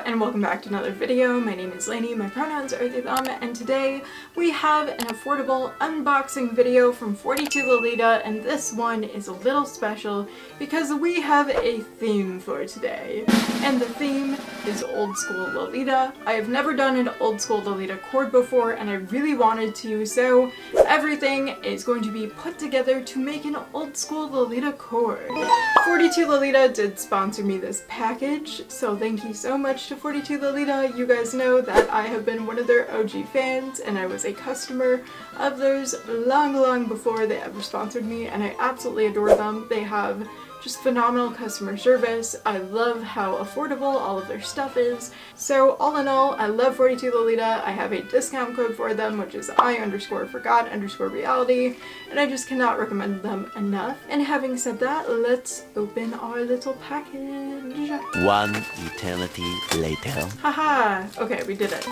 and welcome back to another video. My name is Lainey, my pronouns are they them, and today we have an affordable unboxing video from 42Lolita, and this one is a little special because we have a theme for today. And the theme is Old School Lolita. I have never done an Old School Lolita coord before, and I really wanted to, so everything is going to be put together to make an Old School Lolita coord. 42Lolita did sponsor me this package, so thank you so much to 42Lolita. You guys know that I have been one of their OG fans, and I was a customer of theirs long before they ever sponsored me, and I absolutely adore them. They have just phenomenal customer service. I love how affordable all of their stuff is. So all in all, I love 42Lolita. I have a discount code for them, which is I_forgot_reality, and I just cannot recommend them enough. And having said that, let's open our little package. One eternity later. Haha! Okay, we did it.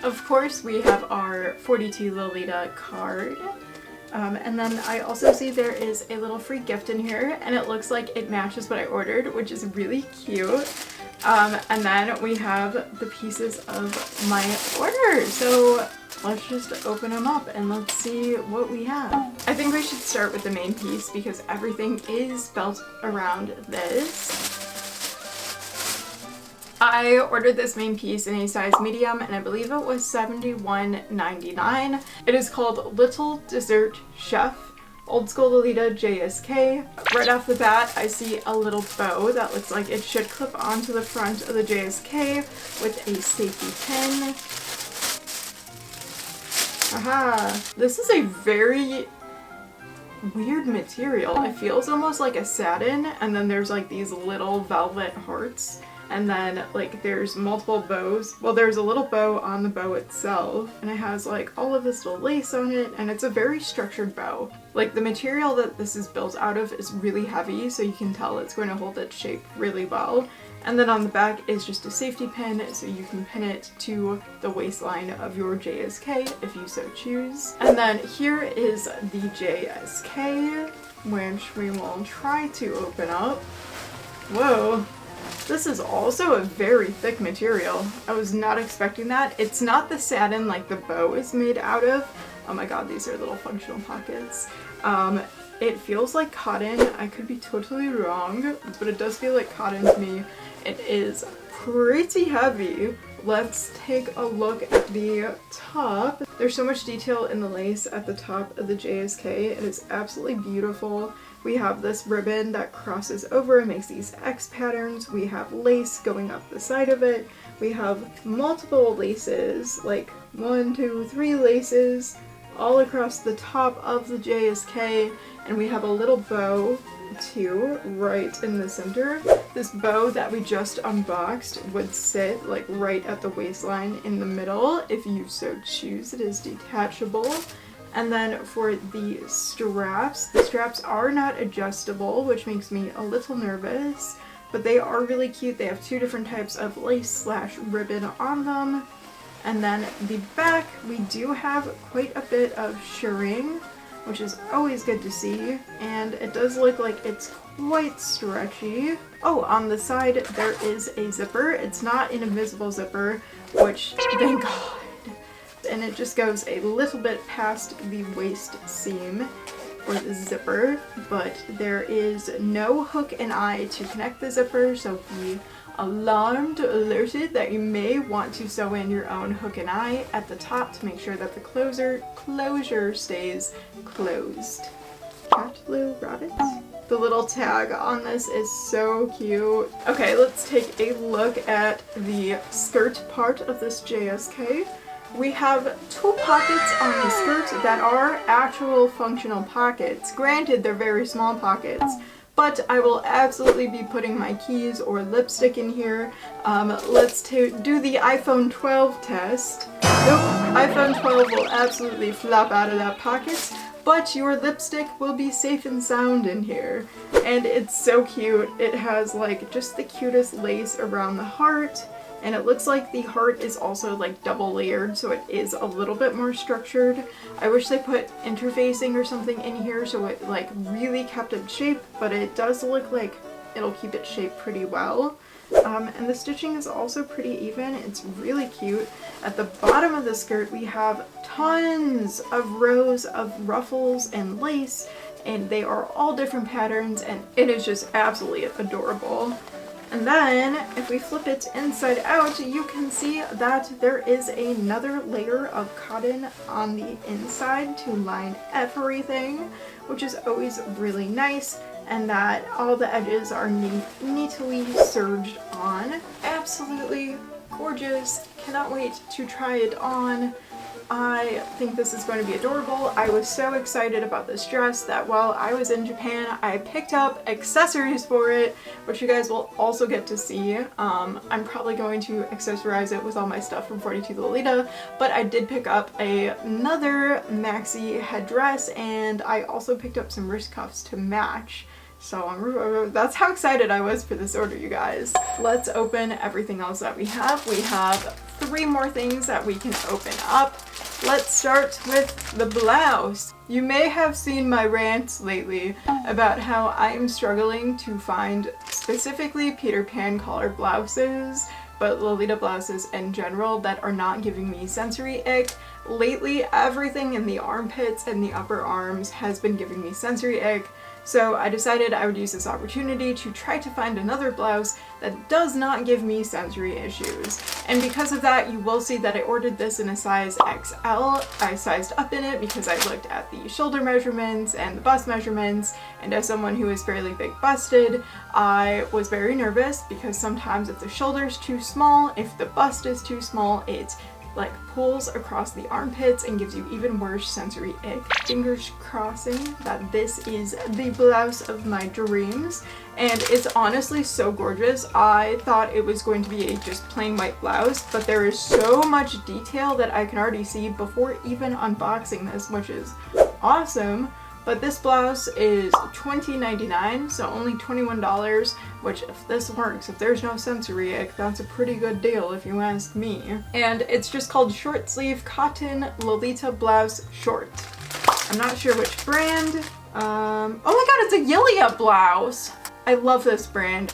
Of course, we have our 42Lolita card. And then I also see there is a little free gift in here, and it looks like it matches what I ordered, which is really cute. And then we have the pieces of my order. So let's just open them up and let's see what we have. I think we should start with the main piece because everything is built around this. I ordered this main piece in a size medium, and I believe it was $71.99. It is called Little Dessert Chef, Old School Lolita JSK. Right off the bat, I see a little bow that looks like it should clip onto the front of the JSK with a safety pin. Aha! This is a very weird material. It feels almost like a satin, and then there's like these little velvet hearts. And then, like, there's multiple bows. Well, there's a little bow on the bow itself, and it has, like, all of this little lace on it, and it's a very structured bow. Like, the material that this is built out of is really heavy, so you can tell it's going to hold its shape really well. And then on the back is just a safety pin, so you can pin it to the waistline of your JSK if you so choose. And then here is the JSK, which we will try to open up. Whoa. This is also a very thick material. I was not expecting that. It's not the satin like the bow is made out of. Oh my god, these are little functional pockets. It feels like cotton. I could be totally wrong, but it does feel like cotton to me. It is pretty heavy. Let's take a look at the top. There's so much detail in the lace at the top of the JSK. It is absolutely beautiful. We have this ribbon that crosses over and makes these X patterns. We have lace going up the side of it. We have multiple laces, like 1, 2, 3 laces all across the top of the JSK, and we have a little bow too right in the center. This bow that we just unboxed would sit like right at the waistline in the middle if you so choose. It is detachable. And then for the straps are not adjustable, which makes me a little nervous, but they are really cute. They have 2 different types of lace/ribbon on them. And then the back, we do have quite a bit of shirring, which is always good to see, and it does look like it's quite stretchy. Oh, on the side there is a zipper. It's not an invisible zipper, which thank God. And it just goes a little bit past the waist seam for the zipper, but there is no hook and eye to connect the zipper, so be alerted that you may want to sew in your own hook and eye at the top to make sure that the closure stays closed. Cat little rabbits. The little tag on this is so cute. Okay, let's take a look at the skirt part of this JSK. We have 2 pockets on the skirt that are actual functional pockets. Granted, they're very small pockets, but I will absolutely be putting my keys or lipstick in here. Let's do the iPhone 12 test. Nope, iPhone 12 will absolutely flop out of that pocket, but your lipstick will be safe and sound in here. And it's so cute. It has like just the cutest lace around the heart. And it looks like the heart is also like double layered, so it is a little bit more structured. I wish they put interfacing or something in here so it like really kept its shape, but it does look like it'll keep it shaped pretty well. And the stitching is also pretty even. It's really cute. At the bottom of the skirt we have tons of rows of ruffles and lace, and they are all different patterns, and it is just absolutely adorable. And then if we flip it inside out, you can see that there is another layer of cotton on the inside to line everything, which is always really nice, and that all the edges are neatly serged on. Absolutely gorgeous. Cannot wait to try it on. I think this is going to be adorable. I was so excited about this dress that while I was in Japan, I picked up accessories for it, which you guys will also get to see. I'm probably going to accessorize it with all my stuff from 42Lolita, but I did pick up another maxi headdress, and I also picked up some wrist cuffs to match. So that's how excited I was for this order, you guys. Let's open everything else that we have. We have 3 more things that we can open up. Let's start with the blouse. You may have seen my rants lately about how I am struggling to find specifically Peter Pan collar blouses, but Lolita blouses in general, that are not giving me sensory ick. Lately, everything in the armpits and the upper arms has been giving me sensory ick. So I decided I would use this opportunity to try to find another blouse that does not give me sensory issues. And because of that, you will see that I ordered this in a size XL. I sized up in it because I looked at the shoulder measurements and the bust measurements, and as someone who is fairly big busted, I was very nervous because sometimes if the shoulder's too small, if the bust is too small, it like pulls across the armpits and gives you even worse sensory ick. Fingers crossing that this is the blouse of my dreams, and it's honestly so gorgeous. I thought it was going to be a just plain white blouse, but there is so much detail that I can already see before even unboxing this, which is awesome. But this blouse is $20.99, so only $21, which if this works, if there's no sensory ick, that's a pretty good deal if you ask me. And it's just called Short Sleeve Cotton Lolita Blouse Short. I'm not sure which brand. Oh my god, it's a Yilia blouse! I love this brand.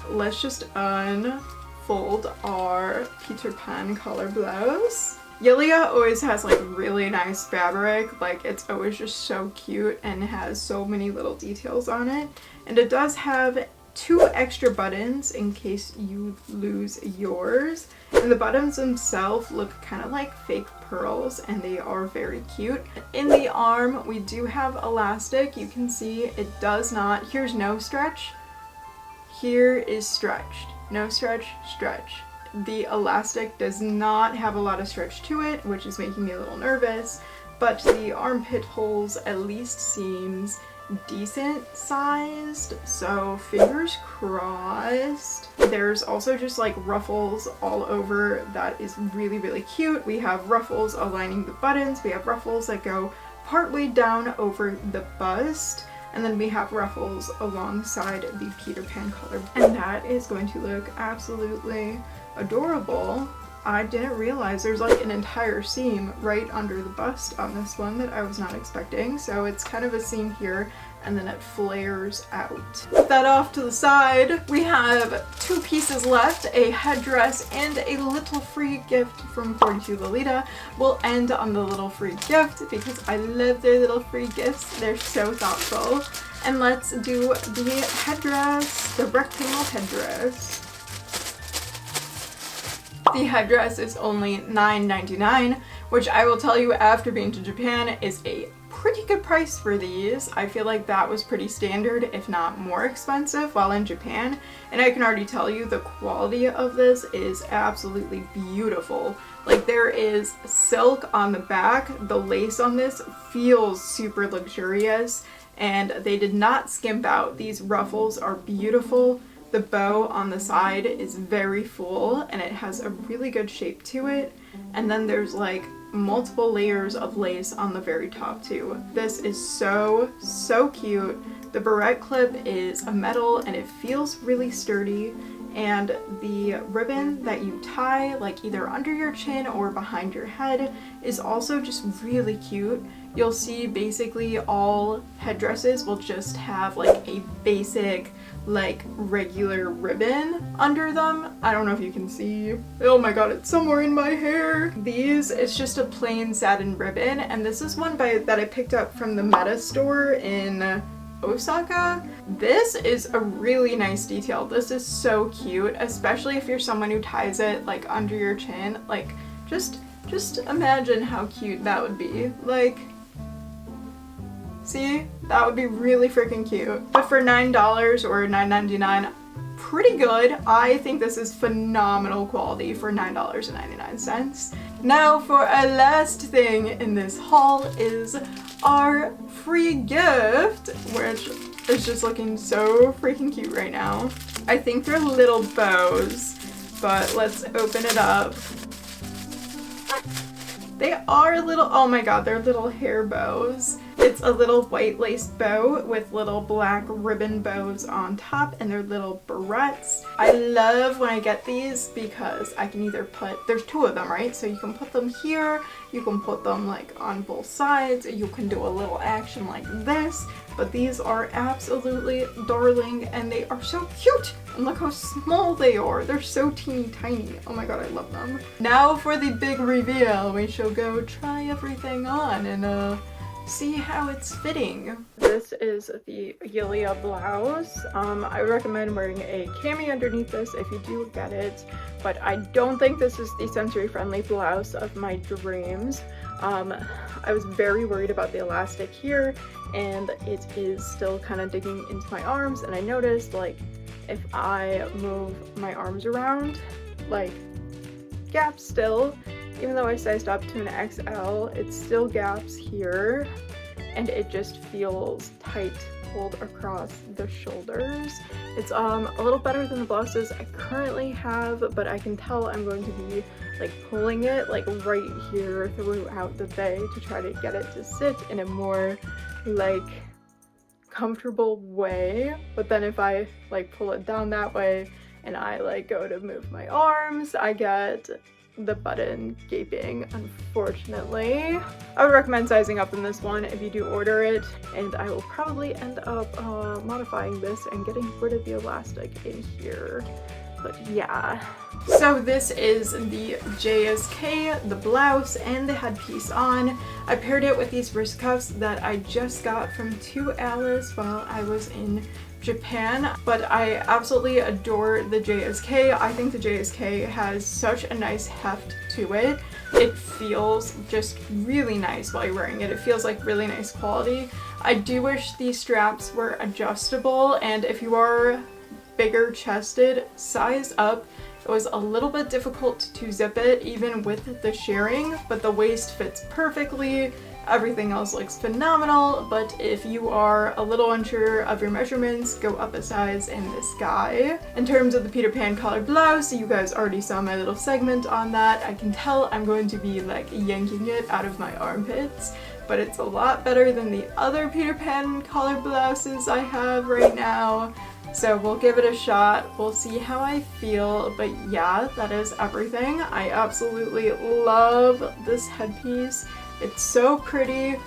Let's just unfold our Peter Pan collar blouse. Yilia always has like really nice fabric, like it's always just so cute and has so many little details on it. And it does have 2 extra buttons in case you lose yours. And the buttons themselves look kind of like fake pearls, and they are very cute. In the arm, we do have elastic. You can see it does not, here's no stretch, here is stretched. No stretch, stretch. The elastic does not have a lot of stretch to it, which is making me a little nervous, but the armpit holes at least seems decent sized, so fingers crossed. There's also just like ruffles all over that is really, really cute. We have ruffles aligning the buttons, we have ruffles that go partway down over the bust, and then we have ruffles alongside the Peter Pan collar, and that is going to look absolutely adorable. I didn't realize there's like an entire seam right under the bust on this one that I was not expecting, so it's kind of a seam here and then it flares out. Put that off to the side. We have 2 pieces left, a headdress and a little free gift from 42Lolita. We'll end on the little free gift because I love their little free gifts. They're so thoughtful. And let's do the headdress, the rectangle headdress. The headdress is only $9.99, which I will tell you after being to Japan is a pretty good price for these. I feel like that was pretty standard, if not more expensive while in Japan, and I can already tell you the quality of this is absolutely beautiful. Like there is silk on the back, the lace on this feels super luxurious, and they did not skimp out. These ruffles are beautiful. The bow on the side is very full and it has a really good shape to it. And then there's like multiple layers of lace on the very top too. This is so, so cute. The barrette clip is a metal and it feels really sturdy. and the ribbon that you tie like either under your chin or behind your head is also just really cute. You'll see basically all headdresses will just have like a basic like regular ribbon under them. I don't know if you can see. Oh my god, it's somewhere in my hair. These, it's just a plain satin ribbon, and this is one that I picked up from the Meta store in Osaka. This is a really nice detail. This is so cute, especially if you're someone who ties it like under your chin. Like just imagine how cute that would be. Like, see? That would be really freaking cute. But for $9 or $9.99, pretty good. I think this is phenomenal quality for $9.99. Now for our last thing in this haul is our free gift, which is just looking so freaking cute right now. I think they're little bows, but let's open it up. They are little, oh my god, they're little hair bows. It's a little white lace bow with little black ribbon bows on top, and they're little barrettes. I love when I get these because I can either put, there's two of them, right? So you can put them here, you can put them like on both sides, you can do a little action like this, but these are absolutely darling and they are so cute. And look how small they are. They're so teeny tiny. Oh my god, I love them. Now for the big reveal. We shall go try everything on and see how it's fitting. This is the Yulia blouse. I recommend wearing a cami underneath this if you do get it, but I don't think this is the sensory friendly blouse of my dreams. I was very worried about the elastic here, and it is still kind of digging into my arms, and I noticed like if I move my arms around, like gaps still. Even though I sized up to an XL, it still gaps here, and it just feels tight pulled across the shoulders. It's a little better than the blouses I currently have, but I can tell I'm going to be like pulling it like right here throughout the day to try to get it to sit in a more like comfortable way. But then if I like pull it down that way and I like go to move my arms, I get the button gaping, unfortunately. I would recommend sizing up in this one if you do order it, and I will probably end up modifying this and getting rid of the elastic in here. But yeah. So this is the JSK, the blouse, and the headpiece on. I paired it with these wrist cuffs that I just got from 2Alice while I was in Japan, but I absolutely adore the JSK. I think the JSK has such a nice heft to it. It feels just really nice while you're wearing it. It feels like really nice quality. I do wish these straps were adjustable, and if you are bigger chested, size up. It was a little bit difficult to zip it even with the shearing, but the waist fits perfectly. Everything else looks phenomenal, but if you are a little unsure of your measurements, go up a size in this guy. In terms of the Peter Pan collar blouse, you guys already saw my little segment on that. I can tell I'm going to be like yanking it out of my armpits, but it's a lot better than the other Peter Pan collar blouses I have right now. So we'll give it a shot. We'll see how I feel, but yeah, that is everything. I absolutely love this headpiece. It's so pretty.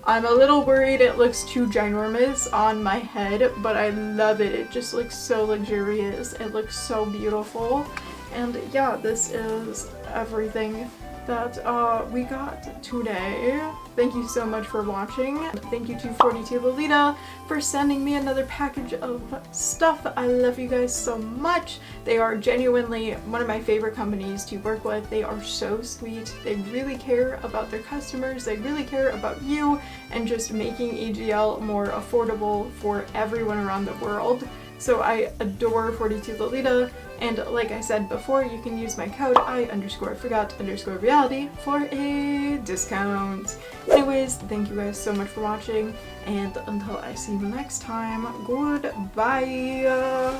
I'm a little worried it looks too ginormous on my head, but I love it. It just looks so luxurious. It looks so beautiful. And yeah, this is everything that we got today. Thank you so much for watching. Thank you to 42Lolita for sending me another package of stuff. I love you guys so much. They are genuinely one of my favorite companies to work with. They are so sweet. They really care about their customers. They really care about you and just making EGL more affordable for everyone around the world. So I adore 42Lolita, and like I said before, you can use my code I_forgot_reality for a discount. Anyways, thank you guys so much for watching, and until I see you next time, goodbye!